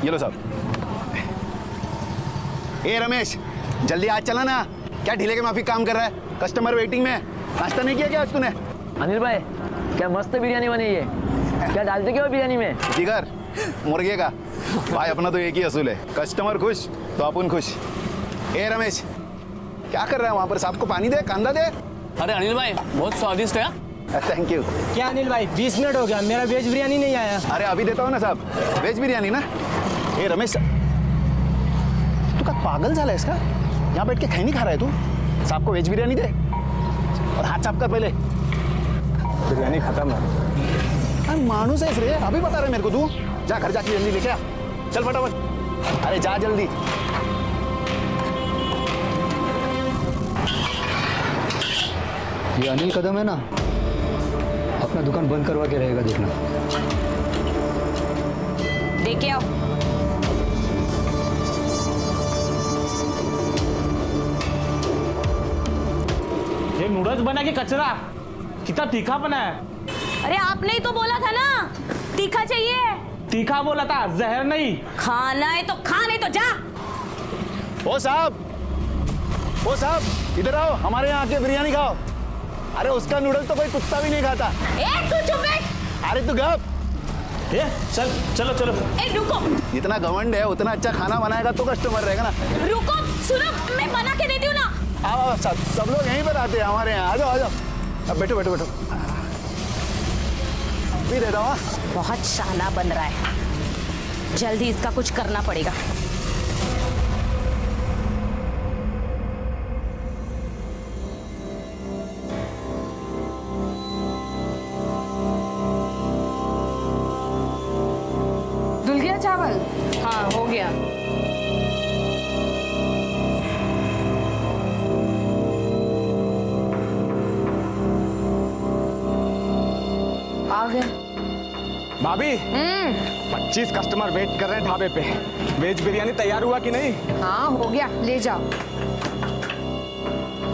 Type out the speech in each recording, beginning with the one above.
ये लो साहब। ए रमेश, जल्दी आज चला ना। क्या ढीले के माफिक काम कर रहा है? कस्टमर वेटिंग में। नाश्ता नहीं किया क्या आज तूने? अनिल भाई, क्या मस्त बिरयानी बनी है। क्या डालते क्या हो बिरयानी में? जिगर मुर्गे का। भाई अपना तो एक ही असूल है, कस्टमर खुश तो अपन खुश। ए रमेश, क्या कर रहा है वहां पर? साहब को पानी दे, कांदा दे। अरे अनिल भाई, बहुत स्वादिष्ट है। Thank you. क्या अनिल भाई, 20 मिनट हो गया, मेरा वेज बिरयानी नहीं आया। अरे अभी देता हूँ ना साहब, वेज बिरयानी ना। ए रमेश, तू का पागल झाला आहेस का? यहाँ बैठ के खैनी खा रहा है तू? साहब को वेज बिरयानी दे और हाथ साफ कर पहले। बिरयानी खत्म है। अरे मानूस है रे, अभी बता रहे मेरे को तू? जा घर जाके जल्दी लेके आ, चल फटाफट। अरे जा जल्दी। ये अनिल कदम है ना, अपना दुकान बंद करवा के रहेगा, देखना। देखे आओ। ये नूडल्स बना के कचरा, कितना तीखा बना है। अरे आपने ही तो बोला था ना तीखा चाहिए। तीखा बोला था, जहर नहीं। खाना है तो खा, नहीं तो जा। ओ साहब, इधर आओ, हमारे यहाँ आके बिरयानी खाओ। अरे उसका नूडल्स तो कोई कुत्ता भी नहीं खाता। ए तू चुप बैठ। अरे तू गप। चल चलो चलो। ए रुको जितना घमंड है उतना अच्छा खाना बनाएगा तो कस्टमर रहेगा ना। रुको, सुनो, मैं बना के देती हूँ ना। आओ सब लोग यहीं पर आते हैं हमारे यहाँ। आ जाओ आ जाओ, अब बैठो बैठो बैठो। भी देता हूँ। बहुत शाना बन रहा है, जल्दी इसका कुछ करना पड़ेगा। धुल गया चावल? हाँ हो गया। आ गया। भाभी, 25 कस्टमर वेट कर रहे हैं ढाबे पे। वेज बिरयानी तैयार हुआ कि नहीं? हाँ हो गया, ले जाओ।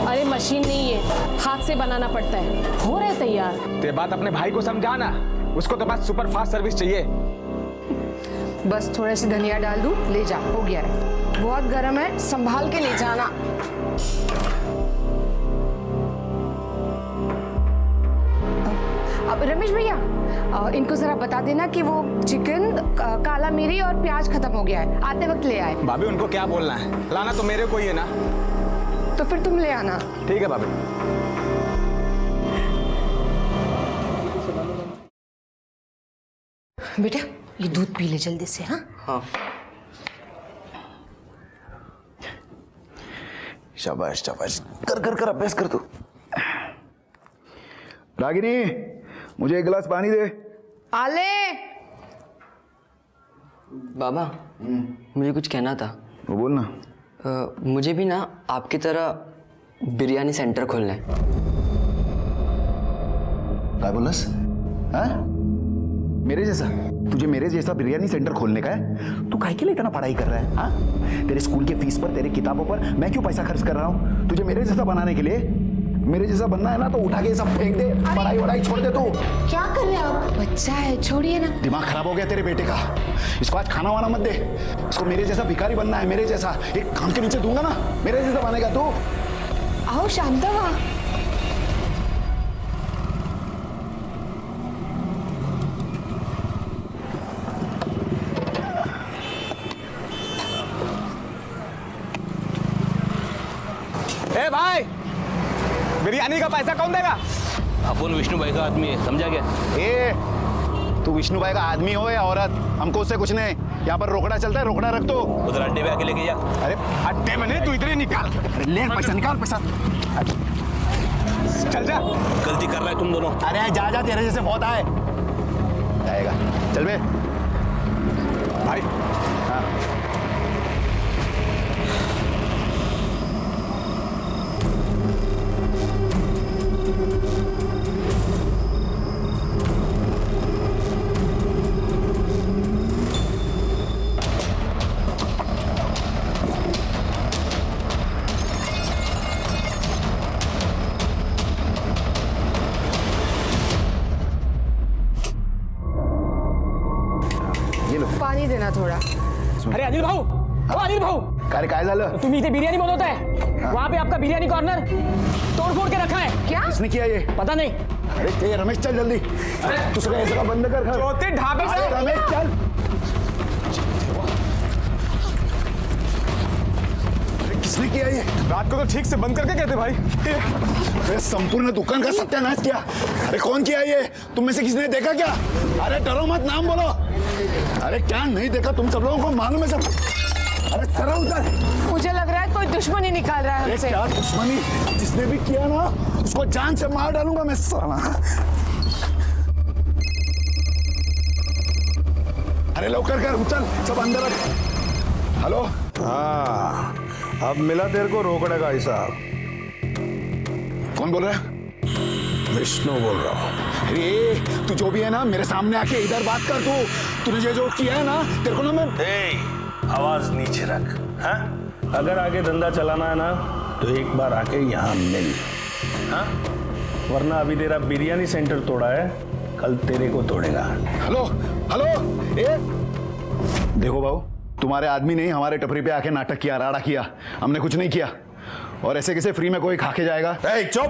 अरे मशीन नहीं है, हाथ से बनाना पड़ता है। हो रहा है तैयार। ते बात अपने भाई को समझाना, उसको तो बस सुपर फास्ट सर्विस चाहिए। बस थोड़े से धनिया डाल दूं, ले जा, हो गया है। बहुत गर्म है, संभाल के ले जाना। अब रमेश भैया, इनको जरा बता देना कि वो चिकन, काला मिरी और प्याज खत्म हो गया है, आते वक्त ले आए। भाभी उनको क्या बोलना है, लाना तो मेरे को ही है ना। तो फिर तुम ले आना। ठीक है भाभी। बेटा ये दूध पी ले जल्दी से। हाँ शाबाश शाबाश, कर अभ्यास कर तू। रागिनी, मुझे एक गिलास पानी दे। आले। बाबा, मुझे कुछ कहना था। वो बोलना। मुझे भी ना आपकी तरह बिरयानी सेंटर खोलना है। क्या बोलस? हाँ? मेरे जैसा? तुझे मेरे जैसा बिरयानी सेंटर खोलने का है? तू काहे के लिए इतना पढ़ाई कर रहा है? हाँ? तेरे स्कूल के फीस पर, तेरे किताबों पर मैं क्यों पैसा खर्च कर रहा हूँ तुझे मेरे जैसा बनाने के लिए? मेरे जैसा बनना है ना तो उठा के सब फेंक दे, पढ़ाई वढ़ाई छोड़ दे तू। क्या कर रहे हैं आप? बच्चा है, छोड़िए ना। दिमाग खराब हो गया तेरे बेटे का। इसको आज खाना वाना मत दे। इसको मेरे जैसा भिखारी बनना है, मेरे जैसा। एक काम के नीचे दूंगा ना, मेरे जैसा बनेगा तू। आओ शांता हुआ। ए भाई, बिरयानी का पैसा कौन देगा? अपन विष्णु भाई का आदमी है, समझा क्या? ए, तू विष्णु भाई का आदमी हो या औरत, हमको उससे कुछ नहीं। यहाँ पर रोकड़ा चलता है, रोकड़ा रख दो। उधर अड्डे पे आके लेके जा। अरे अड्डे में नहीं, तू इधर ही निकाल। अरे ले पैसा, निकाल पैसा। चल जा। गलती कर रहा है तुम दोनों। अरे जा जा, तेरे जैसे बहुत आए। जाएगा, चल बे भाई। हाँ। पानी देना थोड़ा। अरे अनिल भाऊ, हो अनिल भाऊ, काय झालं? तुम्ही इथे बिर्याणी बनवताय, वहाँ पे आपका बिर्याणी कॉर्नर तोड़-फोड़ के रखा है। क्या? किसने किया ये? पता नहीं। अरे ये रमेश चल जल्दी, तू सगळं हे सगळं बंद कर घर. ज्योति ढाबे अरे से रमेश चल. अरे किसने किया ये? रात को तो ठीक से बंद करके गए थे भाई। अरे संपूर्ण दुकान का सत्यानाश किया. अरे कौन किया ये? तुम में से किसी ने देखा क्या? अरे डरो मत, नाम बोलो. अरे क्या नहीं देखा? तुम सब लोगों को मालूम है सब. अरे चलो उधर. मुझे लग रहा है कोई दुश्मनी निकाल रहा है अरे हमसे। क्या दुश्मनी? जिसने भी किया ना उसको जान से मार डालूंगा मैं साला. अरे लवकर कर, उचल, सब अंदर रख. हेलो. हाँ, अब मिला तेरे को रोकड़े का हिसाब। कौन बोल रहा है? विष्णु बोल रहा हूँ। अरे तू जो भी है ना, मेरे सामने आके इधर बात कर. तूने ये जो किया है ना, तेरे को ना मैं. आवाज नीचे रख. हाँ? अगर आगे धंधा चलाना है ना तो एक बार आके यहाँ मिल. हाँ? वरना अभी तेरा बिरयानी सेंटर तोड़ा है, कल तेरे को तोड़ेगा. Hello hello. ए देखो भाऊ, तुम्हारे आदमी ने हमारे टपरी पे आके नाटक किया, राड़ा किया. हमने कुछ नहीं किया. और ऐसे कैसे फ्री में कोई खा के जाएगा? चुप.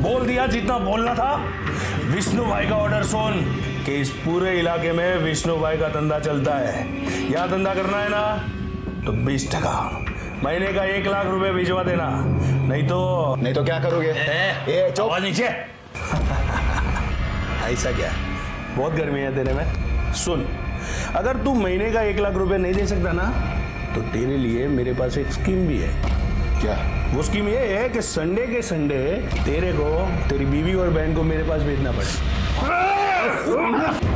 बोल दिया जितना बोलना था. विष्णु भाई का ऑर्डर सुन कि इस पूरे इलाके में विष्णु भाई का धंधा चलता है. यहाँ धंधा करना है ना तो 20% महीने का 1 लाख रुपए भिजवा देना. नहीं तो क्या करोगे? ए चुप. आवाज नीचे. ऐसा क्या? बहुत गर्मी है तेरे में. सुन, अगर तू महीने का 1 लाख रुपए नहीं दे सकता ना तो तेरे लिए मेरे पास एक स्कीम भी है. क्या? वो स्कीम ये है कि संडे के संडे तेरे को तेरी बीवी और बहन को मेरे पास भेजना पड़े.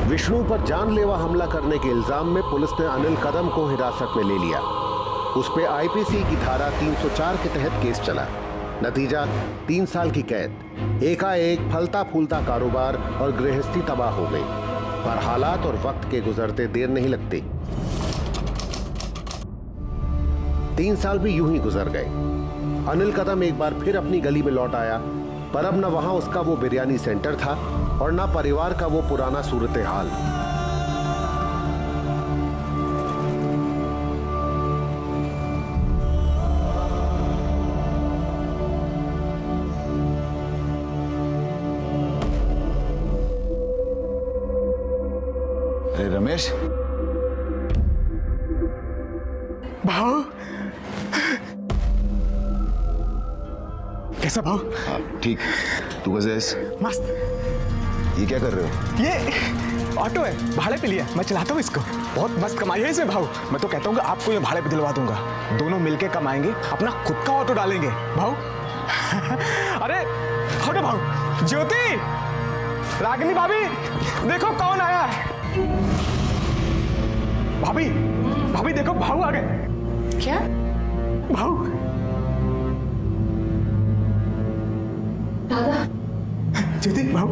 विष्णु पर जानलेवा हमला करने के इल्जाम में पुलिस ने अनिल कदम को हिरासत में ले लिया. उस पे आईपीसी की धारा 304 के तहत केस चला. नतीजा 3 साल की कैद. एकाएक फलता फूलता कारोबार और गृहस्थी तबाह हो गई. पर हालात और वक्त के गुजरते देर नहीं लगती. 3 साल भी यूं ही गुजर गए. अनिल कदम एक बार फिर अपनी गली में लौट आया, पर अब न वहां उसका वो बिरयानी सेंटर था और न परिवार का वो पुराना सूरत हाल. अरे रमेश. भाव कैसा भाव? हाँ ठीक. तू कैसे आहेस? मस्त. ये क्या कर रहे हो? ये ऑटो है, भाड़े पे लिया. मैं चलाता हूँ इसको. बहुत मस्त कमाई है इसमें भाव. मैं तो कहता हूँ कि आपको ये भाड़े पे दिलवा दूंगा. दोनों मिलके कमाएंगे, अपना खुद का ऑटो डालेंगे भाव. अरे ऑटो भाव. ज्योति, रागिनी भाभी, देखो कौन आया है. भाभी, भाभी देखो भाव आ गए. क्या? भाव. दादा. ज्योति भाव.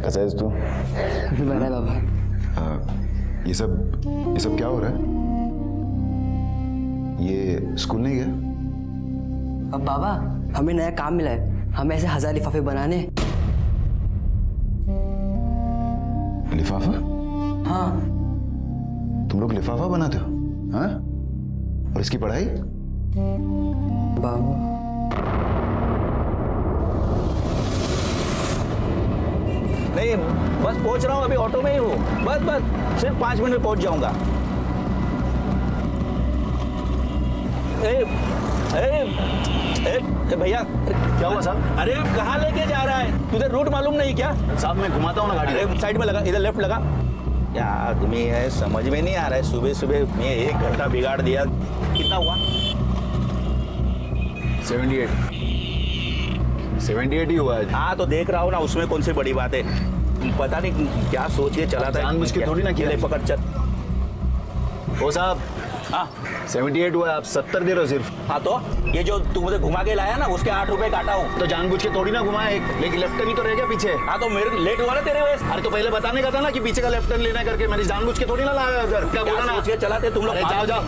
कैसा आहेस तू? बड़ा है बाबा. ये सब क्या हो रहा है? ये स्कूल नहीं गया? अब बाबा, हमें नया काम मिला है. हमें ऐसे 1000 लिफाफे बनाने. लिफाफा? हाँ. तुम लोग लिफाफा बनाते हो? हाँ? और इसकी पढ़ाई? बाबा, नहीं बस पहुंच रहा हूँ, अभी ऑटो में ही हूँ. बस सिर्फ 5 मिनट में पहुंच जाऊंगा. ए भैया, क्या हुआ साहब? अरे कहाँ लेके जा रहा है? तुझे रूट मालूम नहीं क्या? साहब मैं घुमाता हूँ ना गाड़ी. अरे साइड में लगा, इधर लेफ्ट लगा. क्या आदमी है, समझ में नहीं आ रहा है. सुबह सुबह मैं 1 घंटा बिगाड़ दिया. कितना हुआ? 78 ही हुआ है. हाँ तो देख रहा हूँ ना, उसमें कौन सी बड़ी बात है. पता नहीं क्या सोच के चला था. जानबूझ के थोड़ी ना किया. ले पकड़ चल. ओ साहब. हाँ 78 हुआ है, आप 70 दे रहे हो सिर्फ. हाँ तो ये जो तू मुझे घुमा के लाया ना, उसके 8 रुपए काटा हूँ. तो जानबूझ के थोड़ी ना घुमाया. एक लेफ्ट टर्न ही तो रह गया पीछे. हाँ तो मेरे लेट हुआ ना तेरे वजह से. अरे तो पहले बताने का था ना कि पीछे का लेफ्ट टर्न लेना करके. मैंने जानबूझ के थोड़ी ना लाया उधर. क्या बोला ना? सोच के चलाते तुम लोग. अरे जाओ जाओ.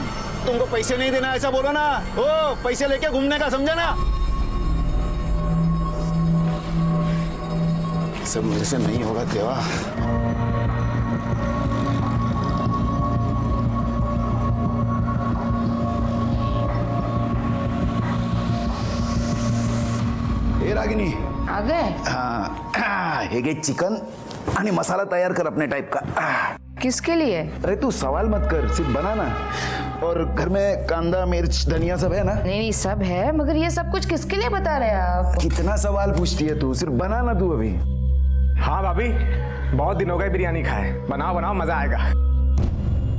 तुमको पैसे नहीं देना ऐसा बोलो ना। ओ पैसे लेके घूमने का, समझा ना? सब मेरे से नहीं होगा देवा। हे रागिनी, आ गए? हाँ, हे घे चिकन आणि मसाला तैयार कर अपने टाइप का। किसके लिए? अरे तू सवाल मत कर, सिर्फ बना ना। और घर में कांदा मिर्च धनिया सब है ना? नहीं सब है, मगर ये सब कुछ किसके लिए बता रहे हैं आप? कितना सवाल पूछती है तू, सिर्फ बना ना तू अभी। हाँ भाभी, बहुत दिन हो गए बिरयानी खाए। बनाओ बनाओ, मजा आएगा।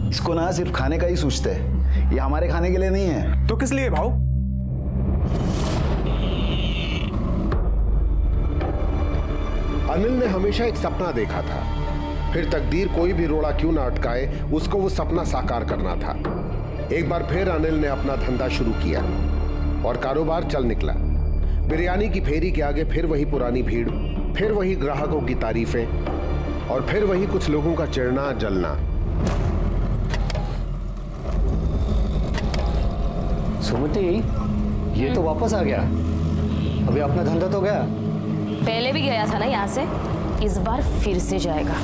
इसको ना सिर्फ खाने का ही सोचते है, ये हमारे खाने के लिए नहीं है। तो किस लिए भाऊ? अनिल ने हमेशा एक सपना देखा था, फिर तकदीर कोई भी रोड़ा क्यों ना अटकाए, उसको वो सपना साकार करना था। एक बार फिर अनिल ने अपना धंधा शुरू किया और कारोबार चल निकला। बिरयानी की फेरी के आगे फिर वही पुरानी भीड़, फिर वही ग्राहकों की तारीफें और फिर वही कुछ लोगों का चिढ़ना जलना। सुमति, ये तो वापस आ गया। अभी अपना धंधा तो गया। पहले भी गया था ना यहाँ से, इस बार फिर से जाएगा।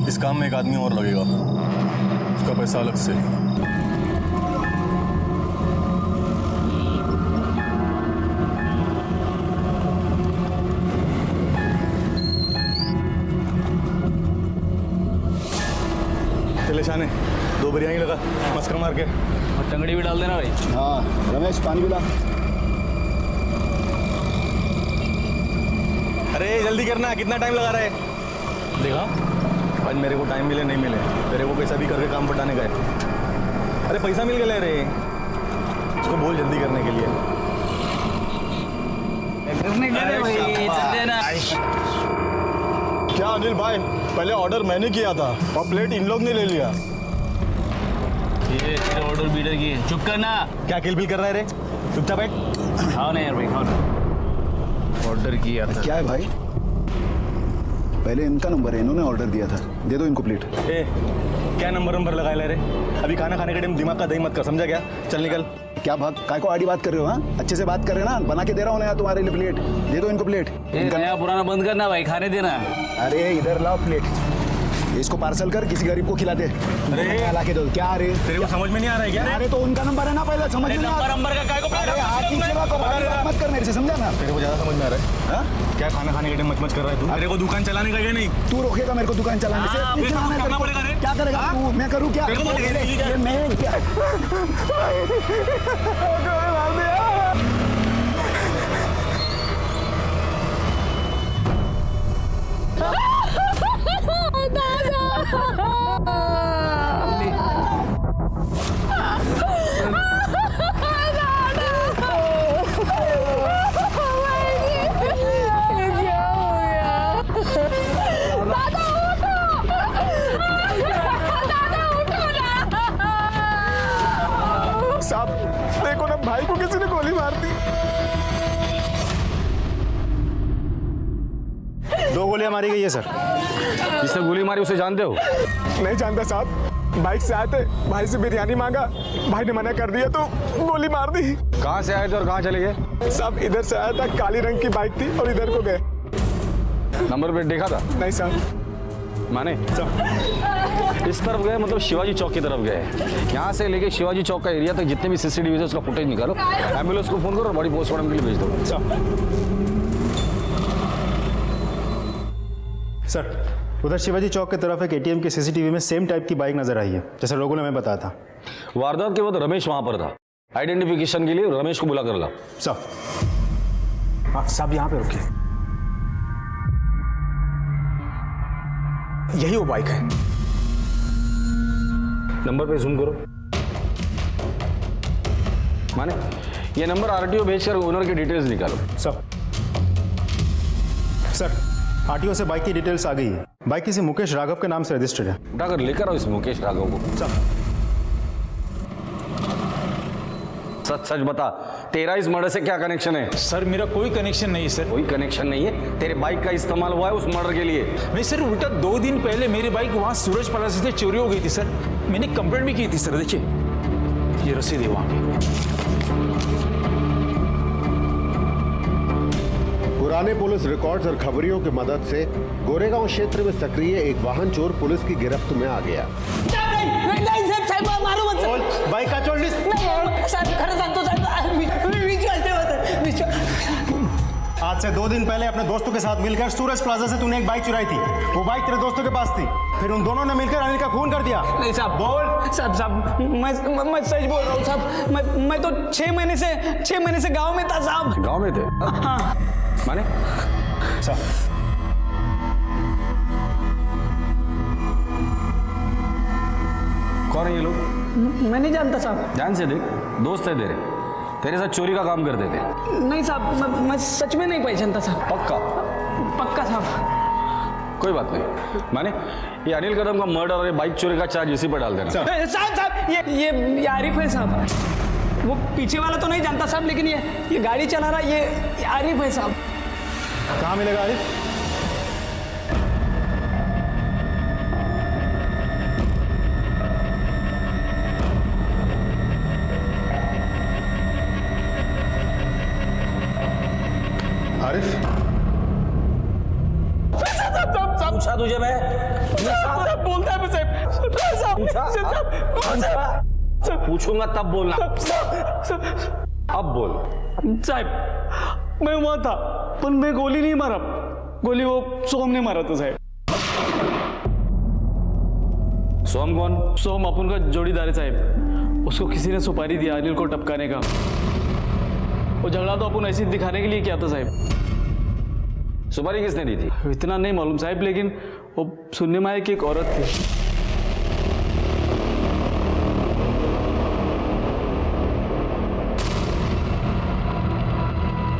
इस काम में एक आदमी और लगेगा, उसका पैसा अलग से। चले शाने, 2 बिरयानी लगा, मस्का मार के। और टंगड़ी भी डाल देना भाई। हाँ रमेश, पानी पिला। अरे जल्दी करना, कितना टाइम लगा रहा है? देखा, आज मेरे को टाइम मिले नहीं मिले, तेरे को कैसा भी करके काम पटाने का है। अरे पैसा मिल गया रे, उसको बोल जल्दी करने के लिए। क्या अनिल भाई, पहले ऑर्डर मैंने किया था और प्लेट इन लोग ने ले लिया। ये तेरे ऑर्डर बीटर की है, चुप करना। क्या किलबिल कर रहा है रे? चुपचाप बैठ। खाओ ना यार भाई, खाओ ना। ऑर्डर किया था। क्या है भाई? पहले इनका नंबर है, इन्होंने ऑर्डर दिया था, दे दो इनको प्लेट। ए, क्या नंबर लगाए ले रे? अभी खाना खाने के टाइम दिमाग का दही मत कर, समझा क्या? चल निकल। क्या भाग काय को आड़ी बात कर रहे हो? हाँ, अच्छे से बात कर रहे हो ना, बना के दे रहा हूँ ना यार तुम्हारे लिए प्लेट। दे दो इनको प्लेट। नया पुराना बंद करना भाई, खाने देना। अरे इधर लाओ प्लेट, इसको पार्सल कर, किसी गरीब को खिला दे। अरे ला के दो। क्या अरे तेरे को समझ में नहीं आ रहा है क्या? अरे तो उनका नंबर है ना, पहले समझ में नहीं आ रहा। नंबर का काय को अरे हाथ नीचे रखो, बात मत कर मेरे से, समझा ना? तेरे को ज्यादा समझ में आ रहा है? हाँ? क्या खाना खाने के टाइम मच कर रहा है तू? तेरे को दुकान चलाने का क्या नहीं? तू रोकेगा मेरे को दुकान चलाने से? हाँ, तू चलाना है, करना पड़ेगा रे। क्या करेगा तू? मैं करूँ क्या? तेरे को तो ये मैं क्या? साहब देखो ना, भाई को किसी ने गोली मार दी। 2 गोलियां मारी गई है सर। जिसने गोली मारी उसे जानते हो? नहीं जानता साहब, बाइक से आए थे, भाई से बिरयानी मांगा, भाई ने मना कर दिया तो गोली मार दी। कहाँ से आए थे और कहाँ चले गए? साहब इधर से आया था, काली रंग की बाइक थी और इधर को गए। नंबर प्लेट देखा था? नहीं साहब। माने इस तरफ गए, मतलब शिवाजी चौक की तरफ गए। यहाँ से लेके शिवाजी चौक का एरिया तक जितने भी सीसीटीवी है उसका फुटेज निकालो, एम्बुलेंस को फोन करो और बॉडी पोस्टमार्टम के लिए भेज दो। सर, उधर शिवाजी चौक की तरफ एक एटीएम की सीसीटीवी में सेम टाइप की बाइक नजर आई है, जैसे लोगों ने हमें बताया था। वारदात के वक्त रमेश वहां पर था। आइडेंटिफिकेशन के लिए रमेश को बुला कर ला। सर, हाँ साहब यहाँ पे रुकिए। यही वो बाइक है। नंबर पे जूम करो। माने ये नंबर आरटीओ भेजकर ओनर की डिटेल्स निकालो। सर आरटीओ से बाइक की डिटेल्स आ गई है। बाइक किसी मुकेश राघव के नाम से रजिस्टर्ड है। उठाकर लेकर आओ इस मुकेश राघव को। सच सच बता, तेरा इस मर्डर से क्या कनेक्शन है? सर मेरा कोई कनेक्शन नहीं सर। कोई कनेक्शन नहीं है? तेरे बाइक का इस्तेमाल हुआ है उस मर्डर के लिए? नहीं सर, उल्टा 2 दिन पहले मेरी बाइक वहाँ सूरज प्लाजा से चोरी हो गई थी सर। मैंने कंप्लेंट भी की थी सर। देखिए ये रसीद है वहाँ की। पुराने पुलिस रिकॉर्ड्स और खबरियों की मदद से गोरेगांव क्षेत्र में सक्रिय एक वाहन चोर पुलिस की गिरफ्त में आ गया। बाइक का चोर आज से 2 दिन पहले अपने दोस्तों के साथ मिलकर सूरज प्लाजा से तूने एक बाइक चुराई थी। वो बाइक तेरे दोस्तों के पास थी, फिर उन दोनों ने मिलकर अनिल का खून कर दिया। नहीं साहब, बोल। साहब मैं सच बोल रहा हूँ साहब। मैं तो 6 महीने से गांव में था साहब। गांव में थे? हाँ। माने कौन है ये लोग? मैं नहीं जानता साहब। ध्यान से देख, दोस्त है तेरे साथ चोरी का काम करते थे। नहीं साहब, मैं सच में नहीं पहचानता साहब। पक्का साहब। कोई बात नहीं। माने ये अनिल कदम का मर्डर और ये बाइक चोरी का चार्ज इसी पर डाल देना। साहब ये आरिफ है साहब। वो पीछे वाला तो नहीं जानता साहब, लेकिन ये गाड़ी चला रहा ये आरिफ है साहब। कहाँ मिलेगा आरिफ? आरिफ पूछा तुझे मैं? बोलता है मुझे। पूछूंगा तब बोलना। अब बोल। साहब मैं वहां था, पर मैं गोली नहीं मारा। गोली वो सोम ने मारा था साहब। सोम कौन? सोम अपन का जोड़ीदार है साहब। उसको किसी ने सुपारी दिया अनिल को टपकाने का। वो झगड़ा तो अपन ऐसे दिखाने के लिए किया था साहब। सुपारी किसने दी थी? इतना नहीं मालूम साहब, लेकिन वो सुनने में आया कि एक औरत थी।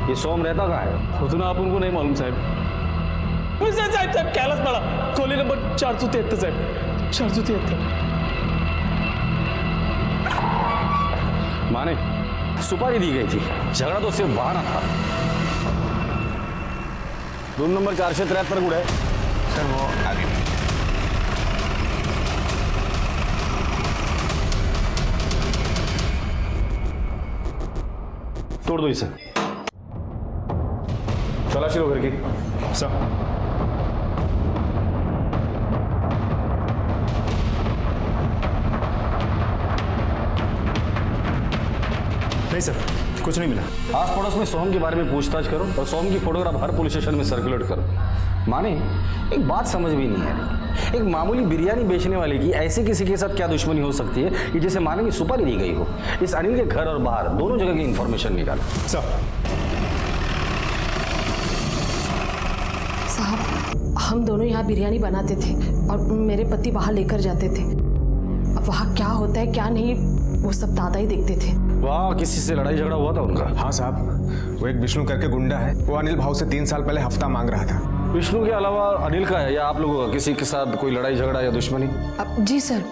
ये सोम रहता कहाँ है? उतना आप उनको नहीं मालूम साहब। मुझसे साहब कैलाश पड़ा, खोली नंबर 473 साहब। 473। माने सुपारी दी गई थी, झगड़ा तो सिर्फ बहाना था। रूम नंबर 473 गुड़ है सर। वो आगे तोड़ दो इसे। तलाशी लो घर की। सर नहीं सर, कुछ नहीं मिला। आस पड़ोस में सोहम के बारे में पूछताछ करो और सोहम की फोटोग्राफ हर पुलिस स्टेशन में सर्कुलेट करो। माने एक बात समझ में नहीं आ रही, एक मामूली बिरयानी बेचने वाले की ऐसे किसी के साथ क्या दुश्मनी हो सकती है कि जिसे माने की सुपारी दी गई हो? इस अनिल के घर और बाहर दोनों जगह की इंफॉर्मेशन निकाल। साहब हम दोनों यहाँ बिरयानी बनाते थे और मेरे पति वहाँ लेकर जाते थे। अब वहाँ क्या होता है क्या नहीं वो सब दादा ही देखते थे। वाह, किसी से लड़ाई झगड़ा हुआ था उनका? हाँ साहब, वो एक विष्णु करके गुंडा है। वो अनिल भाव से 3 साल पहले हफ्ता मांग रहा था। विष्णु के अलावा अनिल का है या आप लोगों का किसी के साथ कोई लड़ाई झगड़ा या दुश्मनी? जी सर,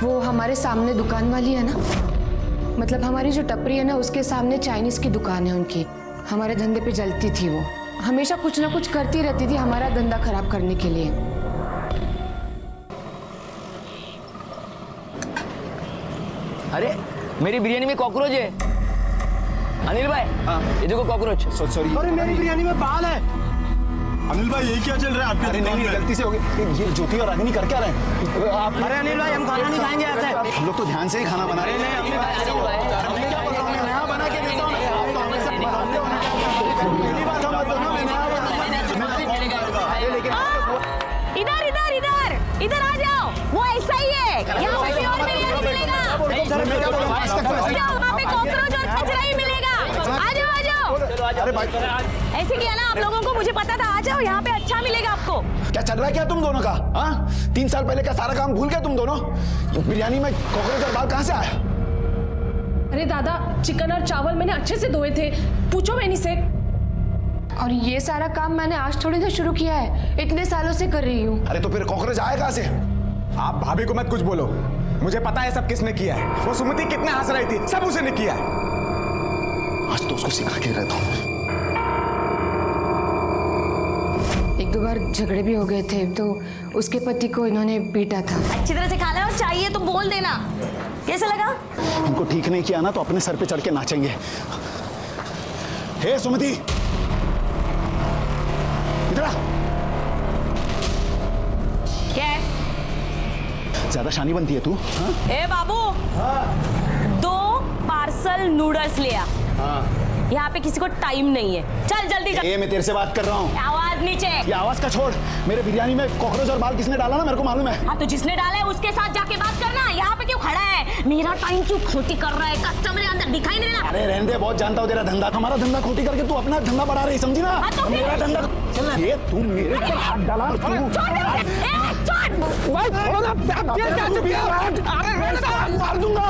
वो हमारे सामने दुकान वाली है ना, मतलब हमारी जो टपरी है ना उसके सामने चाइनीज की दुकान है उनकी। हमारे धंधे पे जलती थी वो, हमेशा कुछ ना कुछ करती रहती थी हमारा धंधा खराब करने के लिए। अरे मेरी बिरयानी में कॉकरोच है अनिल भाई। ये देखो कॉकरोच। सॉरी। अरे मेरी बिरयानी में बाल है। अनिल भाई ये क्या चल रहा है आपके? अरे नहीं, गलती से हो गई। ये ज्योति और रागिनी कर क्या रहे हैं आप? अरे अनिल भाई हम खाना नहीं खाएंगे ऐसे। हम लोग तो ध्यान से ही खाना बना रहे हैं। इधर इधर इधर इधर आ जाओ। वो ऐसा ही है, यहाँ पे प्योर बिरयानी मिलेगा। वहाँ पे कॉकरोच और कचरा ही मिलेगा। आ जाओ आ जाओ। ऐसे किया ना आप लोगों को, मुझे पता था। आ जाओ, यहाँ पे अच्छा मिलेगा आपको। क्या चल रहा है क्या तुम दोनों का? हाँ, 3 साल पहले का सारा काम भूल गए तुम दोनों? बिरयानी में कॉकरोच और बाल कहाँ से आया? अरे दादा, चिकन और चावल मैंने अच्छे से धोए थे, पूछो मैनी से। और ये सारा काम मैंने आज थोड़ी ना शुरू किया है, इतने सालों से कर रही हूँ। अरे तो फिर कॉकरोच आया कहाँ से? आप भाभी को मत कुछ बोलो, मुझे पता है सब किसने किया है। वो सुमति कितने हंस रही थी, सब उसे ने किया है। आज तो उसको सिखा के रहता हूँ। एक दो बार झगड़े भी हो गए थे तो उसके पति को इन्होंने पीटा था। अच्छी तरह से खा ले और चाहिए तो बोल देना। कैसा लगा? इनको ठीक नहीं किया ना तो अपने सर पे चढ़ के नाचेंगे। हे सुमति, इधर आ। क्या है? ज्यादा शानी बनती है तू? हाँ? ए बाबू, 2 पार्सल नूडल्स ले आ। यहाँ पे किसी को टाइम नहीं है, चल जल्दी चल। मैं तेरे से बात कर रहा हूँ। आवाज नीचे। ये आवाज का छोड़, मेरे बिरयानी में कॉकरोच और बाल किसने डाला ना मेरे को मालूम है। हाँ तो जिसने डाला है उसके साथ जाके बात करना, यहाँ पे क्यों खड़ा है? मेरा टाइम क्यों खोटी कर रहा है? कस्टमर अंदर दिखाई नहीं देना। अरे रहने दे, बहुत जानता हूँ तेरा धंधा। हमारा धंधा खोटी करके तू अपना धंधा बढ़ा रही, समझी ना? हाँ तो मेरा धंधा ये तू मेरे पर हाथ डाला। मार दूंगा।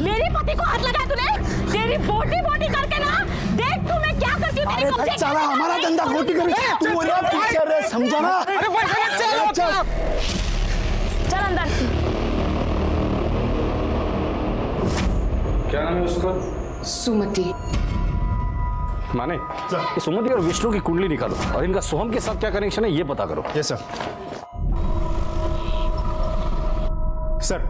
मेरे पति को हाथ लगा तूने? तेरी बोटी बोटी करके ना, देख तू मैं क्या करती हूँ। अरे चला, हमारा धंधा खोटी कर तू मेरा पीछे रह, समझा ना? चल अंदर। क्या नाम है उसका? सुमति। माने ये सुमति और विष्णु की कुंडली निकालो और इनका सोहम के साथ क्या कनेक्शन है ये पता करो। Yes sir. सर,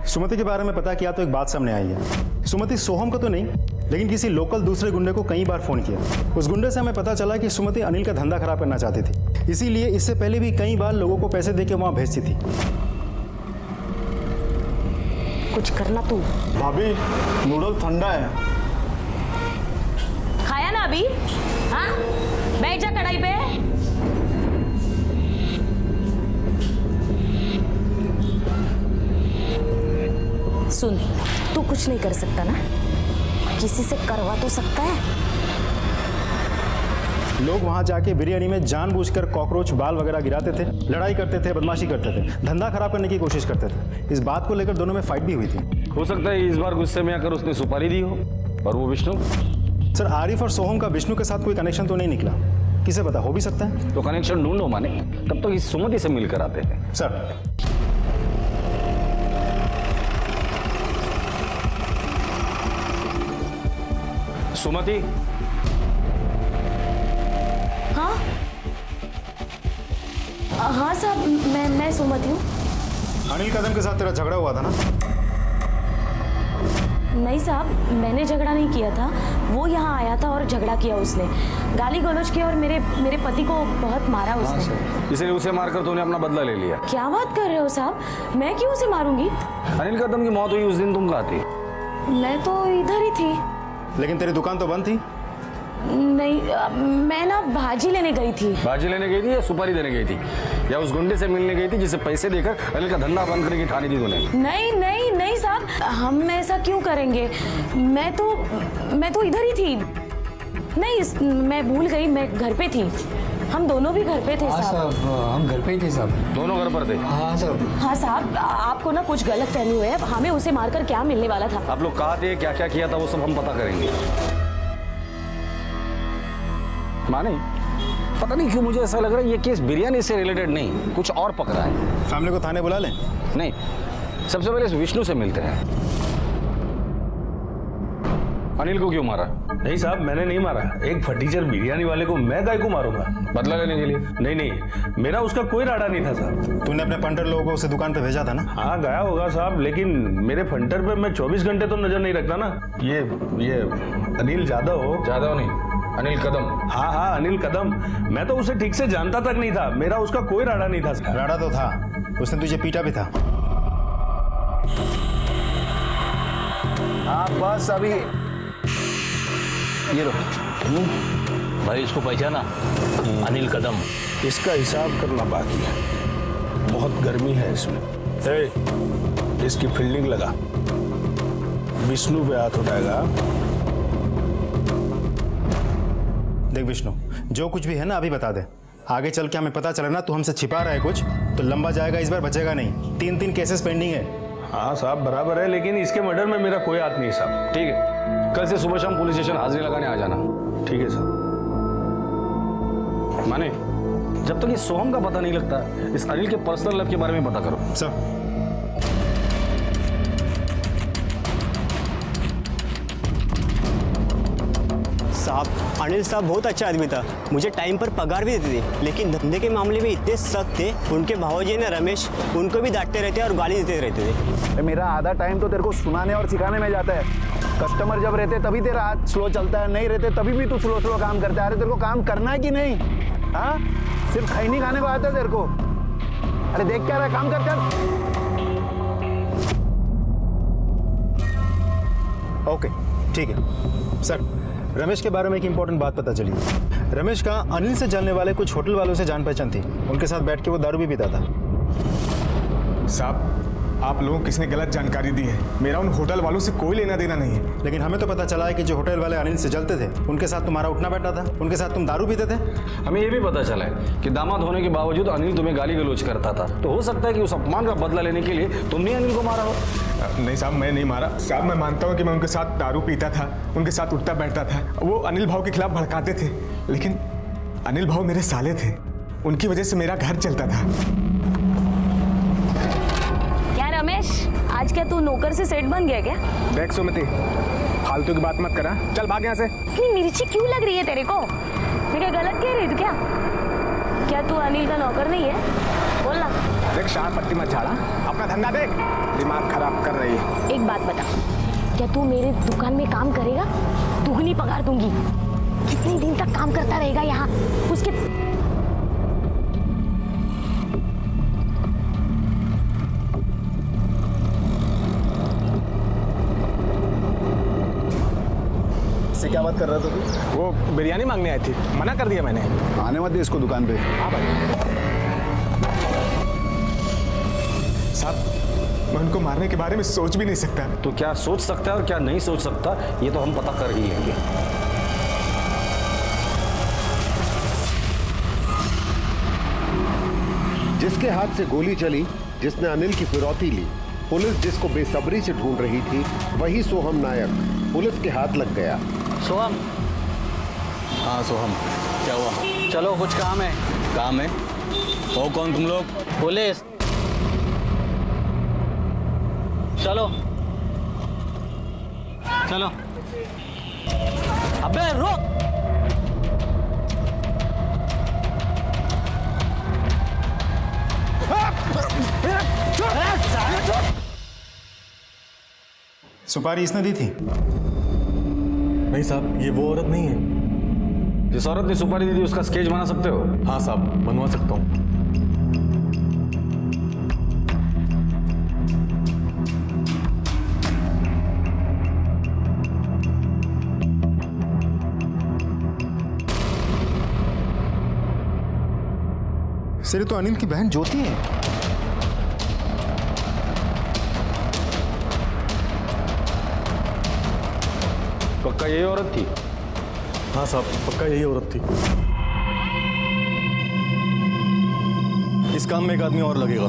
सुमति के बारे में पता किया तो एक बात सामने आई है। सुमति सोहम का तो नहीं, लेकिन किसी लोकल दूसरे गुंडे को कई बार फोन किया। उस गुंडे से हमें पता चला कि सुमति अनिल का धंधा खराब करना चाहती थी, इसीलिए इससे पहले भी कई बार लोगों को पैसे देके वहां भेजती थी। कुछ करना तू। भाभी, नूडल ठंडा है। खाया ना अभी? हाँ, बैठ जा कढ़ाई पे। सुन, तू कुछ नहीं कर सकता ना? किसी से करवा तो सकता है। लोग वहां जाके बिरयानी में जानबूझकर कॉकरोच बाल वगैरह गिराते थे, लड़ाई करते थे, बदमाशी करते थे, धंधा खराब करने की कोशिश करते थे। इस बात को लेकर दोनों में फाइट भी हुई थी। हो सकता है इस बार गुस्से में आकर उसने सुपारी दी हो। और वो विष्णु? सर, आरिफ और सोहम का विष्णु के साथ कोई कनेक्शन तो नहीं निकला। किसे पता, हो भी सकता है। तो कनेक्शन ढूंढो माने, तब तो इस सुमति से मिलकर आते हैं। सर, सुमति। हाँ हाँ साहब, मैं सुमति हूँ। अनिल कदम के साथ तेरा झगड़ा हुआ था ना? नहीं साहब, मैंने झगड़ा नहीं किया था। वो यहाँ आया था और झगड़ा किया उसने, गाली गलौज किया और मेरे पति को बहुत मारा उसने। इसलिए उसे मारकर तूने अपना बदला ले लिया। क्या बात कर रहे हो साहब? मैं क्यों उसे मारूंगी? अनिल कदम की मौत हुई उस दिन तुम कहाँ थी? मैं तो इधर ही थी। लेकिन तेरी दुकान तो बंद थी। नहीं, मैं ना भाजी लेने गई थी। भाजी लेने गई थी या सुपारी देने गई थी या उस गुंडे से मिलने गई थी जिसे पैसे देकर अनिल का धंधा बंद करने की ठानी थी तूने? नहीं नहीं नहीं साहब, हम ऐसा क्यों करेंगे? मैं तो इधर ही थी। नहीं, मैं भूल गई, मैं घर पे थी। हम दोनों भी घर पे थे साहब। हम घर पे ही थे साहब। दोनों घर पर थे? हाँ साहब। हाँ साहब, आपको ना कुछ गलत फहमी हुई है। हमें उसे मारकर क्या मिलने वाला था? आप लोग कहाँ थे, क्या क्या किया था, वो सब हम पता करेंगे। माने, पता नहीं क्यों मुझे ऐसा लग रहा है ये केस बिरयानी से रिलेटेड नहीं, कुछ और पक रहा है। फैमिली को थाने बुला लें? नहीं, सबसे पहले इस विष्णु से मिलते हैं। अनिल को क्यों मारा? नहीं साहब, मैंने नहीं मारा। एक फटीचर बिरयानी वाले को मैं गाय को मारूंगा बदला लेने के लिए? नहीं नहीं, मेरा उसका कोई राडा नहीं था साहब। तूने अपने पंटर लोगों को उसे दुकान पे भेजा था ना? हाँ गया होगा साहब, लेकिन मेरे फंटर पे मैं 24 घंटे तो नजर नहीं रखता ना। ये अनिल जादव नहीं, अनिल कदम। हाँ हाँ, अनिल कदम। मैं तो उसे ठीक से जानता तक नहीं था, मेरा उसका कोई राडा नहीं था साहब। राडा तो था, उसने तुझे पीटा भी था। हाँ बस अभी ये लो भाई, इसको पहचाना? अनिल कदम। इसका हिसाब करना बाकी है, बहुत गर्मी है इसमें। इसकी फील्डिंग लगा, विष्णु पे हाथ उठाएगा। देख विष्णु, जो कुछ भी है ना अभी बता दे। आगे चल के हमें पता चला ना तू हमसे छिपा रहा है कुछ, तो लंबा जाएगा, इस बार बचेगा नहीं। 3 केसेस पेंडिंग है। हाँ साहब बराबर है, लेकिन इसके मर्डर में मेरा कोई हाथ नहीं साहब। ठीक है, कल से सुबह शाम पुलिस स्टेशन हाजिरी लगाने आ जाना। ठीक है साहब। माने, जब तक इस सोहम का पता नहीं लगता, इस अनिल के पर्सनल लाइफ के बारे में पता करो। सर, साहब अनिल साहब बहुत अच्छा आदमी था, मुझे टाइम पर पगार भी देते थे, लेकिन धंधे के मामले में इतने सख्त थे। उनके भावजी ने रमेश, उनको भी डांटते रहते और गाली देते रहते थे। मेरा आधा टाइम तो तेरे को सुनाने और सिखाने में जाता है। कस्टमर जब रहते तभी तेरा हाथ स्लो चलता है, नहीं रहते तभी भी तू स्लो स्लो काम करता है। अरे तेरे को काम करना है कि नहीं? हाँ, सिर्फ खैनी खाने को आता है तेरे को? अरे देख क्या रहा है, काम कर कर। ओके ठीक है सर। रमेश के बारे में एक इंपॉर्टेंट बात पता चली। रमेश का अनिल से जलने वाले कुछ होटल वालों से जान पहचान थी। उनके साथ बैठ के वो दारू भी पीता था। साहब आप लोगों को किसने गलत जानकारी दी है? मेरा उन होटल वालों से कोई लेना देना नहीं है। लेकिन हमें तो पता चला है कि जो होटल वाले अनिल से जलते थे उनके साथ तुम्हारा उठना बैठना था, उनके साथ तुम दारू पीते थे। हमें ये भी पता चला है कि दामाद होने के बावजूद अनिल तुम्हें गाली गलौज करता था। तो हो सकता है कि उस अपमान का बदला लेने के लिए तुमने अनिल को मारा हो। नहीं साहब, मैं नहीं मारा साहब। मैं मानता हूँ कि मैं उनके साथ दारू पीता था, उनके साथ उठता बैठता था। वो अनिल भाव के खिलाफ भड़काते थे, लेकिन अनिल भाव मेरे साले थे, उनकी वजह से मेरा घर चलता था। क्या रमेश, आज क्या तू नौकर से सेठ बन गया क्या? देख सुमति, फालतू की बात मत करा, चल भाग यहाँ से। इतनी मिर्ची क्यों लग रही है तेरे को? मैं क्या गलत कह रही हूँ क्या? क्या तू अनिल का नौकर नहीं है? बोल ना। देख शार पत्ती मत झाड़ा, अपना धंधा देख, दिमाग खराब कर रही है। एक बात बता, क्या तू मेरे दुकान में काम करेगा? दुगनी पगार दूंगी। कितने दिन तक काम करता रहेगा यहाँ? उसके से क्या बात कर रहा था तू? वो बिरयानी मांगने आई थी, मना कर दिया मैंने। आने मत दे इसको दुकान पे। हाँ भाई साहब, मैं उनको मारने के बारे में सोच भी नहीं सकता। तो क्या सोच सकता है और क्या नहीं सोच सकता, ये तो हम पता कर ही लेंगे। जिसके हाथ से गोली चली, जिसने अनिल की फिरौती ली, पुलिस जिसको बेसब्री से ढूंढ रही थी, वही सोहम नायक पुलिस के हाथ लग गया। सोहम। हाँ सोहम, क्या हुआ? चलो कुछ काम है। काम है? हो कौन तुम लोग? पुलिस। चलो चलो। अबे रुक। सुपारी इसने दी थी? नहीं साहब, ये वो औरत नहीं है। जिस औरत ने सुपारी दी थी उसका स्केच बना सकते हो? हाँ साहब, बनवा सकता हूँ। सर तो अनिल की बहन ज्योति है। पक्का यही औरत थी? हाँ साहब, पक्का यही औरत थी। इस काम में एक आदमी और लगेगा,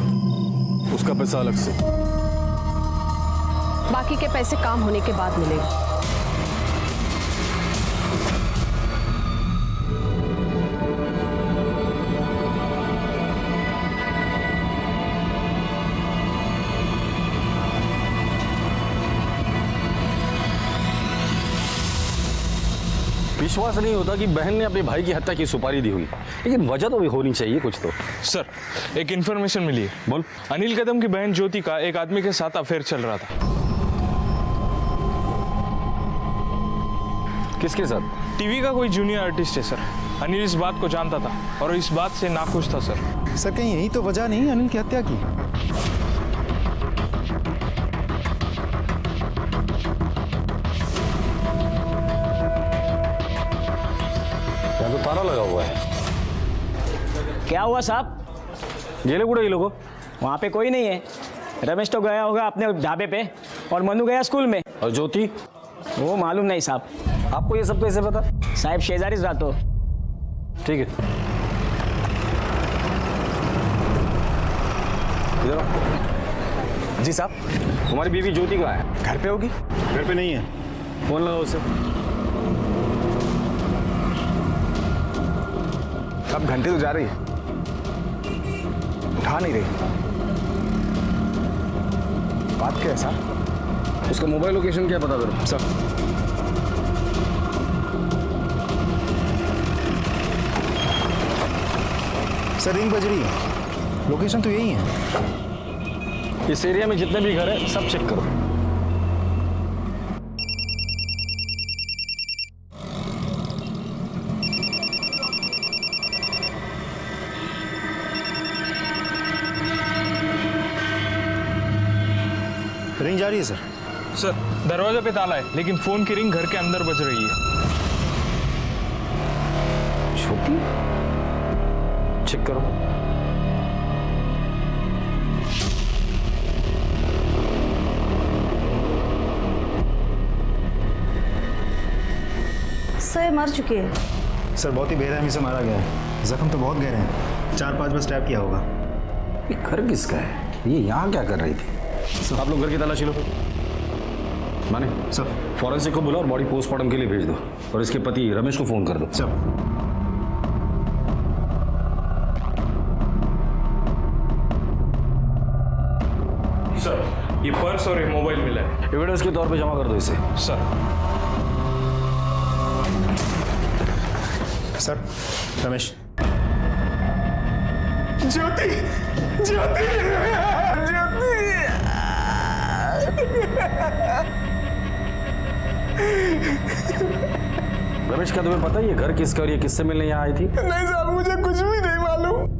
उसका पैसा अलग से। बाकी के पैसे काम होने के बाद मिलेगा। विश्वास नहीं होता कि बहन ने अपने भाई की हत्या की सुपारी दी हुई, लेकिन वजह तो भी होनी चाहिए कुछ तो। सर, एक इन्फॉर्मेशन मिली है। बोल। अनिल कदम की बहन ज्योति का एक आदमी के साथ अफेयर चल रहा था। किसके साथ? टीवी का कोई जूनियर आर्टिस्ट है सर। अनिल इस बात को जानता था और इस बात से नाखुश था सर। सर कहीं यही तो वजह नहीं अनिल की हत्या की? यहाँ तो ताला लगा हुआ है। क्या हुआ साहब? गेले कुड़े ये लोगों? वहाँ पे कोई नहीं है। रमेश तो गया होगा अपने ढाबे पे और मनु गया स्कूल में। और ज्योति? वो मालूम नहीं साहब। आपको ये सब कैसे पता? साहब शेजारी रातो। ठीक है, इधर आओ। जी साहब। तुम्हारी बीवी ज्योति कहाँ है? घर पे होगी। घर पे नहीं है। फोन लगाओ उसे। अब घंटे तो जा रही है, उठा नहीं रही। बात क्या है साहब? उसका मोबाइल लोकेशन क्या पता करो। सर सर रिंग बज रही है, लोकेशन तो यही है। इस एरिया में जितने भी घर है सब चेक करो। रिंग जा रही है सर। सर दरवाजे पे ताला है, लेकिन फोन की रिंग घर के अंदर बज रही है। छोटी चेक करो। सर मर चुकी है। सर बहुत ही बेरहमी से मारा गया है, जख्म तो बहुत गहरे हैं, 4-5 बार स्टैब किया होगा। ये घर किसका है? ये यहाँ क्या कर रही थी? आप लोग घर की तलाशी लो। माने सर फॉरेंसिक को बुला और बॉडी पोस्टमार्टम के लिए भेज दो, और इसके पति रमेश को फोन कर दो। सर सर ये पर्स और ये मोबाइल मिला है, एविडेंस के तौर पे जमा कर दो इसे। Sir sir Ramesh. ज्योति ज्योति रमेश क्या तुम्हें पता है ये घर किसका और ये किससे मिलने यहाँ आई थी? नहीं साहब, मुझे कुछ भी नहीं मालूम।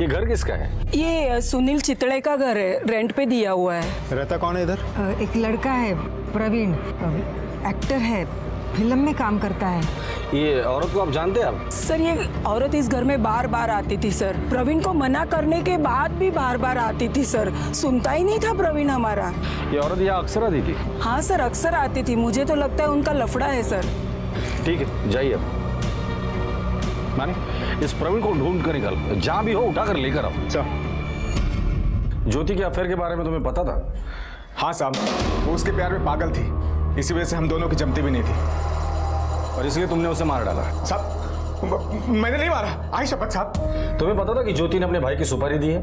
ये घर किसका है? ये सुनील चितड़े का घर है, रेंट पे दिया हुआ है। रहता कौन है इधर? एक लड़का है प्रवीण, एक्टर है, फिल्म में काम करता है। ये औरत को आप जानते हैं आप? सर ये औरत इस घर में बार बार आती थी सर, प्रवीण को मना करने के बाद भी बार बार आती थी सर, सुनता ही नहीं था प्रवीण हमारा। ये औरत यहाँ अक्सर आती थी? हाँ सर अक्सर आती थी, मुझे तो लगता है उनका लफड़ा है सर। ठीक है जाइए अब। माने इस प्रवीण को ढूंढ कर निकालो, जहां भी हो उठाकर लेकर आओ। ज्योति के अफेयर के बारे में तुम्हें पता था? हाँ साहब, वो उसके प्यार में पागल थी, इसी वजह से हम दोनों की जमती भी नहीं थी, और इसलिए तुमने उसे मार डाला। साहब मैंने नहीं मारा, आई शपथ साहब। तुम्हें पता था कि ज्योति ने अपने भाई की सुपारी दी है?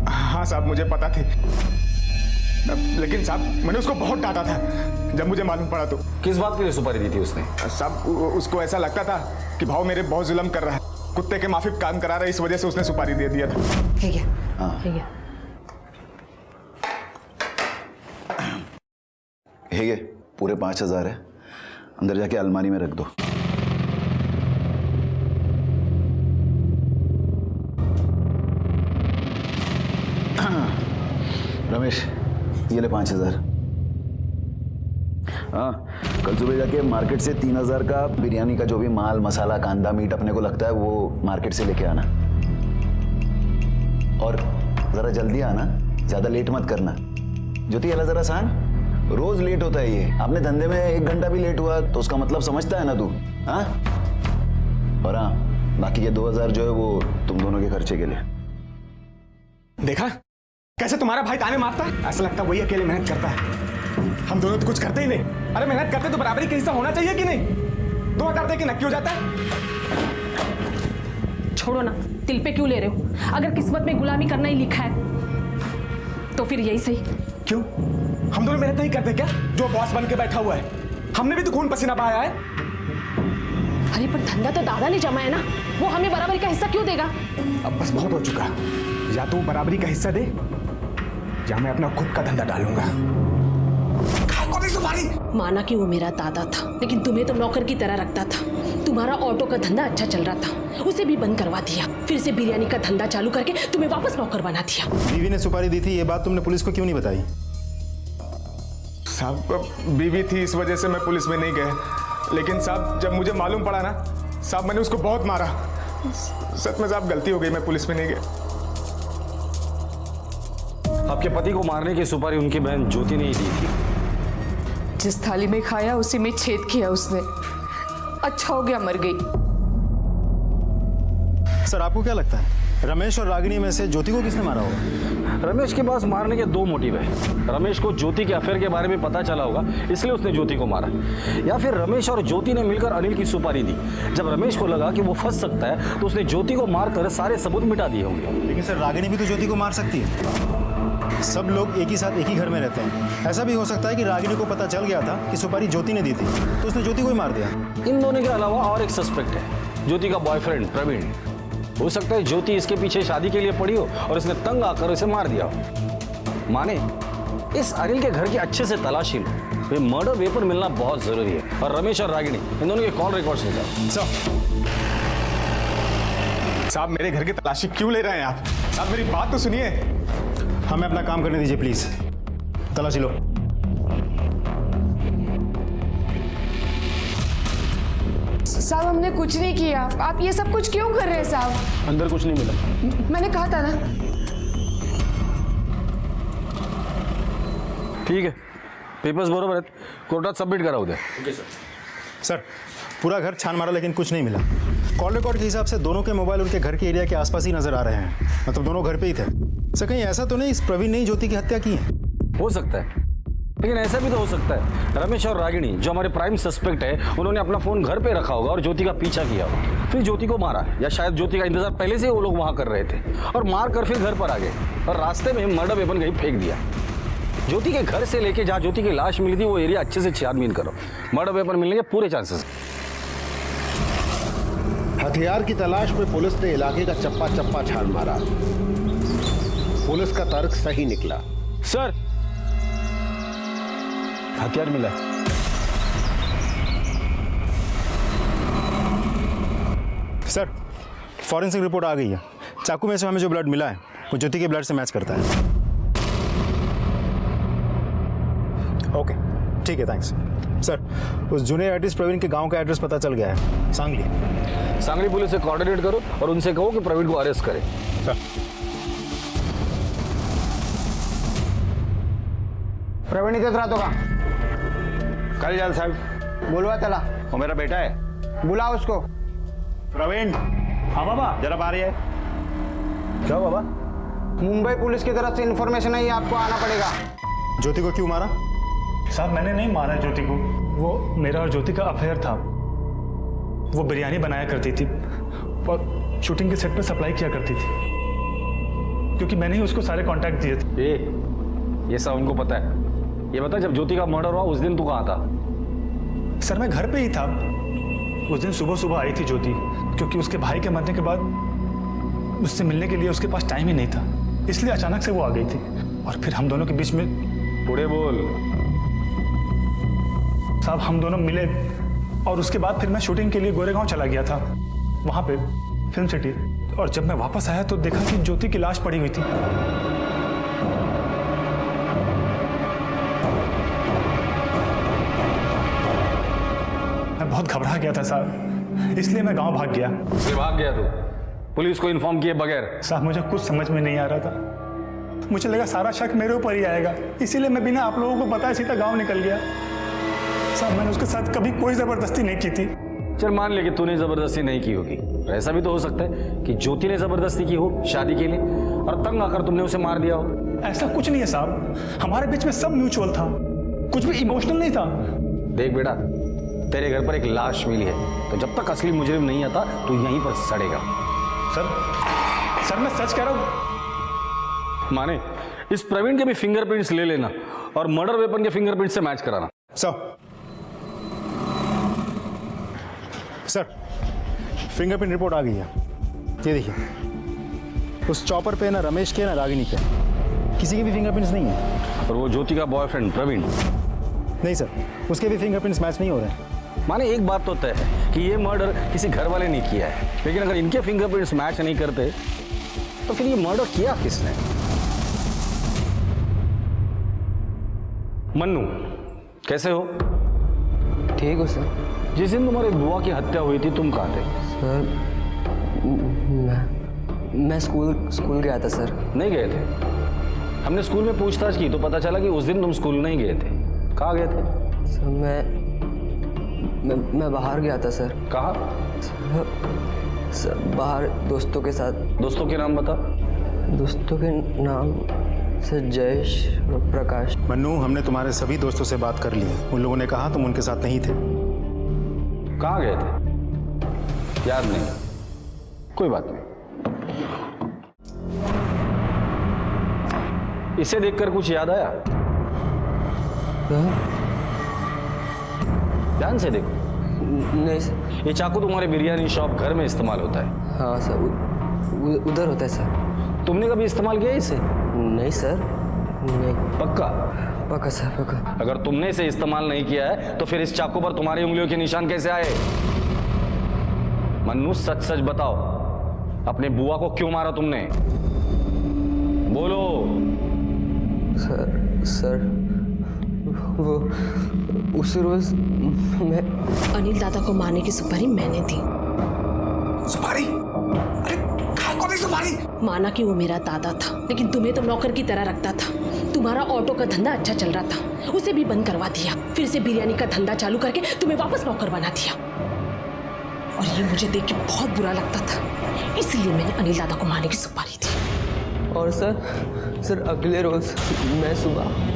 हाँ साहब मुझे पता थी, लेकिन साहब मैंने उसको बहुत डांटा था जब मुझे मालूम पड़ा तो। किस बात के लिए सुपारी दी थी उसने? साहब उसको ऐसा लगता था कि भाव मेरे बहुत जुल्म कर रहा है, कुत्ते के माफिक काम करा रहा है, इस वजह से उसने सुपारी दे दिया था। ठीक है ठीक है। ये पूरे 5,000 है, अंदर जाके अलमारी में रख दो। रमेश ये ले 5,000। हाँ कल सुबह जाके मार्केट से 3,000 का बिरयानी का जो भी माल मसाला कांदा मीट अपने को लगता है वो मार्केट से लेके आना, और जरा जल्दी आना, ज्यादा लेट मत करना। ज्योति अला जरा सान, रोज लेट होता है ये, आपने धंधे में 1 घंटा भी लेट हुआ तो उसका मतलब समझता है ना तू? हाँ और हाँ बाकी के 2,000 जो है वो तुम दोनों के खर्चे के लिए। देखा कैसे तुम्हारा भाई ताने मारता है, ऐसा लगता है वही अकेले मेहनत करता है, हम दोनों तो कुछ करते ही नहीं। अरे मेहनत करते तो बराबरी का हिस्सा होना चाहिए कि नहीं? 2,000 दे के नक्की हो जाता है। छोड़ो ना, दिल पे क्यों ले रहे हो? अगर किस्मत में गुलामी करना ही लिखा है तो फिर यही सही। क्यों हम दोनों मेहनत नहीं करते क्या? जो बॉस बन के बैठा हुआ है, हमने भी तो खून पसीना बहाया है। अरे पर धंधा तो दादा ने जमा है ना, वो हमें बराबरी का हिस्सा क्यों देगा? अब बस बहुत हो चुका, या तो बराबरी का हिस्सा दे या मैं अपना खुद का धंधा डालूंगा। माना कि वो मेरा दादा था, लेकिन तुम्हें तो नौकर की तरह रखता था। तुम्हारा ऑटो का धंधा अच्छा चल रहा था, उसे भी बंद करवा दिया, फिर से बिरयानी का धंधा चालू करके तुम्हें वापस नौकर बना दिया। बीवी ने सुपारी दी थी, ये बात तुमने पुलिस को क्यों नहीं बताई? साहब बीवी थी इस वजह से मैं पुलिस में नहीं गया, लेकिन साहब जब मुझे मालूम पड़ा ना साहब मैंने उसको बहुत मारा। सच में साहब गलती हो गई, मैं पुलिस में नहीं गया। आपके पति को मारने की सुपारी उनकी बहन ज्योति ने ही दी थी। जिस थाली में खाया उसी में छेद किया उसने, अच्छा हो गया मर गई। सर आपको क्या लगता है रमेश और रागिनी में से ज्योति को किसने मारा होगा? रमेश के पास मारने के 2 मोटिव है। रमेश को ज्योति के अफेयर के बारे में पता चला होगा, इसलिए उसने ज्योति को मारा, या फिर रमेश और ज्योति ने मिलकर अनिल की सुपारी दी। जब रमेश को लगा कि वो फंस सकता है तो उसने ज्योति को मारकर सारे सबूत मिटा दिए होंगे। लेकिन सर रागिनी भी तो ज्योति को मार सकती है, सब लोग एक ही साथ एक ही घर में रहते हैं। ऐसा भी हो सकता है कि रागिनी को पता चल गया था कि सुपारी ज्योति ने दी थी तो उसने ज्योति को ही मार दिया। इन दोनों के अलावा और एक सस्पेक्ट है, ज्योति का बॉयफ्रेंड प्रवीण। हो सकता है ज्योति इसके पीछे शादी के लिए पड़ी हो और इसने तंग आकर इसे मार दिया हो। माने इस अनिल के घर की अच्छे से तलाशी लो, ये मर्डर वेपन मिलना बहुत जरूरी है। और रमेश और रागिनी इन दोनों के कॉल रिकॉर्ड्स निकालो। साहब मेरे घर की तलाशी क्यों ले रहे हैं आप? साहब मेरी बात तो सुनिए। हमें अपना काम करने दीजिए प्लीज। तलाशी लो। साहब हमने कुछ नहीं किया, आप ये सब कुछ क्यों कर रहे हैं साहब? अंदर कुछ नहीं मिला। मैंने कहा था ना। ठीक है, पेपर्स बरोबर आहेत, कोर्टात सबमिट करा उद्या। ओके सर, पूरा घर छान मारा लेकिन कुछ नहीं मिला। कॉल रिकॉर्ड के हिसाब से दोनों के मोबाइल उनके घर के एरिया के आसपास ही नजर आ रहे हैं, मतलब दोनों घर पे ही थे। सर कहीं ऐसा तो नहीं इस प्रवीण ने ही ज्योति की हत्या की है? हो सकता है, लेकिन ऐसा भी तो हो सकता है रमेश और रागिनी जो हमारे प्राइम सस्पेक्ट है उन्होंने अपना फोन घर पे रखा होगा और ज्योति का पीछा किया होगा, फिर ज्योति को मारा, या शायद ज्योति का इंतजार पहले से वो लोग वहां कर रहे थे और मार कर फिर घर पर आ गए और रास्ते में मर्डर वेपन कहीं फेंक दिया। ज्योति के घर से लेके जहाँ ज्योति की लाश मिली थी वो एरिया अच्छे से छानबीन करो, मर्डर वेपन मिलने के पूरे चांसेस। हथियार की तलाश में पुलिस ने इलाके का चप्पा चप्पा छान मारा। पुलिस का तर्क सही निकला। सर हथियार मिला। सर फॉरेंसिक रिपोर्ट आ गई है। चाकू में से हमें जो ब्लड मिला है वो ज्योति के ब्लड से मैच करता है। ओके ठीक है, थैंक्स। सर उस जूनियर आर्टिस्ट प्रवीण के गांव का एड्रेस पता चल गया है, सांगली पुलिस से कोऑर्डिनेट करो और उनसे कहो कि प्रवीण को अरेस्ट करें। सर प्रवीण इथेच राहतो का? कल जाल साहब, बोलवा त्याला। वो मेरा बेटा है, बुला उसको। प्रवीण। हाँ बाबा जरा बाहर है। क्या बाबा? मुंबई पुलिस की तरफ से इंफॉर्मेशन है, ये आपको आना पड़ेगा। ज्योति को क्यों मारा? साहब मैंने नहीं मारा ज्योति को, वो मेरा और ज्योति का अफेयर था। वो बिरयानी बनाया करती थी और शूटिंग के सेट पर सप्लाई किया करती थी, क्योंकि मैंने ही उसको सारे कॉन्टैक्ट दिए थे। ये सब उनको पता है। ये बता जब ज्योति का मर्डर हुआ उस दिन तू कहाँ था? सर मैं घर पे ही था। उस दिन सुबह सुबह आई थी ज्योति, क्योंकि उसके भाई के मरने के बाद उससे मिलने के लिए उसके पास टाइम ही नहीं था, इसलिए अचानक से वो आ गई थी और फिर हम दोनों के बीच में। पूरे बोल। साहब हम दोनों मिले और उसके बाद फिर मैं शूटिंग के लिए गोरेगांव चला गया था, वहां पे फिल्म सिटी। और जब मैं वापस आया तो देखा कि ज्योति की लाश पड़ी हुई थी। मैं बहुत घबरा गया था साहब, इसलिए मैं गांव भाग गया। इसलिए भाग गया तू पुलिस को इन्फॉर्म किए बगैर? साहब मुझे कुछ समझ में नहीं आ रहा था, मुझे लगा सारा शक मेरे ऊपर ही आएगा, इसीलिए मैं बिना आप लोगों को बताए सीधा गांव निकल गया। साहब मैंने उसके साथ कभी कोई जबरदस्ती नहीं की थी। चल मान ले कि तूने जबरदस्ती नहीं की होगी, ऐसा भी तो हो सकता है कि ज्योति ने जबरदस्ती की हो शादी के लिए और तंग आकर तुमने उसे मार दिया हो। ऐसा कुछ नहीं है साहब, हमारे बीच में सब म्यूचुअल था, कुछ भी इमोशनल नहीं था। देख बेटा, तेरे घर पर एक लाश मिली है, तो जब तक असली मुजरिम नहीं आता तो यहीं पर सड़ेगा। सर मैं सच कह रहा हूं। माने इस प्रवीण के भी फिंगरप्रिंट्स ले लेना और मर्डर वेपन के फिंगरप्रिंट से मैच कराना। सर फिंगरप्रिंट रिपोर्ट आ गई है, ये देखिए। उस चॉपर पे ना रमेश के ना रागिनी के किसी के भी फिंगरप्रिंट्स नहीं है। और वो ज्योति का बॉयफ्रेंड प्रवीण? नहीं सर, उसके भी फिंगरप्रिंट्स मैच नहीं हो रहे हैं। माने एक बात तो तय है कि ये मर्डर किसी घर वाले ने किया है, लेकिन अगर इनके फिंगरप्रिंट्स मैच नहीं करते तो फिर ये मर्डर किया किसने? मन्नू कैसे हो? ठीक हो सर। जिस दिन तुम्हारे बुआ की हत्या हुई थी तुम कहाँ थे? सर मैं स्कूल गया था सर। नहीं गए थे? हमने स्कूल में पूछताछ की तो पता चला कि उस दिन तुम स्कूल नहीं गए थे। कहाँ गए थे? सर मैं बाहर गया था सर। कहाँ? सर बाहर दोस्तों के साथ। दोस्तों के नाम बता। दोस्तों के नाम सर जयेश और प्रकाश। मन्नू हमने तुम्हारे सभी दोस्तों से बात कर ली, उन लोगों ने कहा तुम उनके साथ नहीं थे। कहाँ गए थे? याद नहीं, कोई बात नहीं। इसे देखकर कुछ याद आया? क्या? ध्यान से देखो। नहीं सर। ये चाकू तुम्हारे बिरयानी शॉप घर में इस्तेमाल होता है? हाँ सर, उधर होता है सर। तुमने कभी इस्तेमाल किया इसे? नहीं सर, नहीं। पक्का? पक्का सर, पक्का। अगर तुमने इसे इस्तेमाल नहीं किया है तो फिर इस चाकू पर तुम्हारी उंगलियों के निशान कैसे आए? मन्नू सच सच बताओ, अपने बुआ को क्यों मारा तुमने? बोलो। सर वो उस रोज मैं अनिल दादा को मारने की सुपारी मैंने दी। सुपारी? अरे काय को दी सुपारी? माना कि वो मेरा दादा था, लेकिन तुम्हें तो नौकर की तरह रखता था। तुम्हारा ऑटो का धंधा अच्छा चल रहा था, उसे भी बंद करवा दिया, फिर से बिरयानी का धंधा चालू करके तुम्हें वापस नौकर बना दिया। और ये मुझे देख के बहुत बुरा लगता था, इसलिए मैंने अनिल दादा को मारने की सुपारी दी। और सर अगले रोज मैं सुबह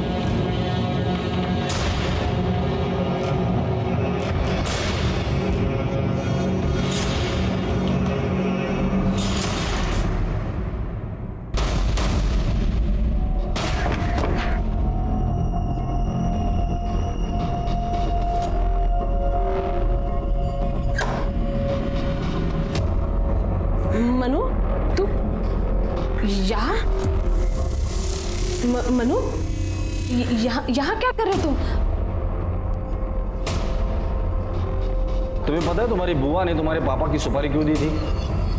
मनु, तू यहाँ? मनु, यहाँ क्या कर रहे हो तुम? तुम्हें पता है तुम्हारी बुआ ने तुम्हारे पापा की सुपारी क्यों दी थी?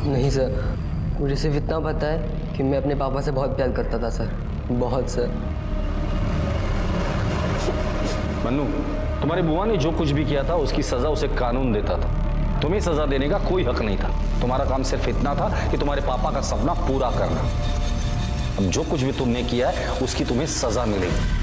नहीं सर, मुझे सिर्फ इतना पता है कि मैं अपने पापा से बहुत प्यार करता था सर, बहुत सर। मन्नू, तुम्हारी बुआ ने जो कुछ भी किया था उसकी सजा उसे कानून देता था। तुम्हें सजा देने का कोई हक नहीं था। तुम्हारा काम सिर्फ इतना था कि तुम्हारे पापा का सपना पूरा करना। अब जो कुछ भी तुमने किया है उसकी तुम्हें सजा मिलेगी।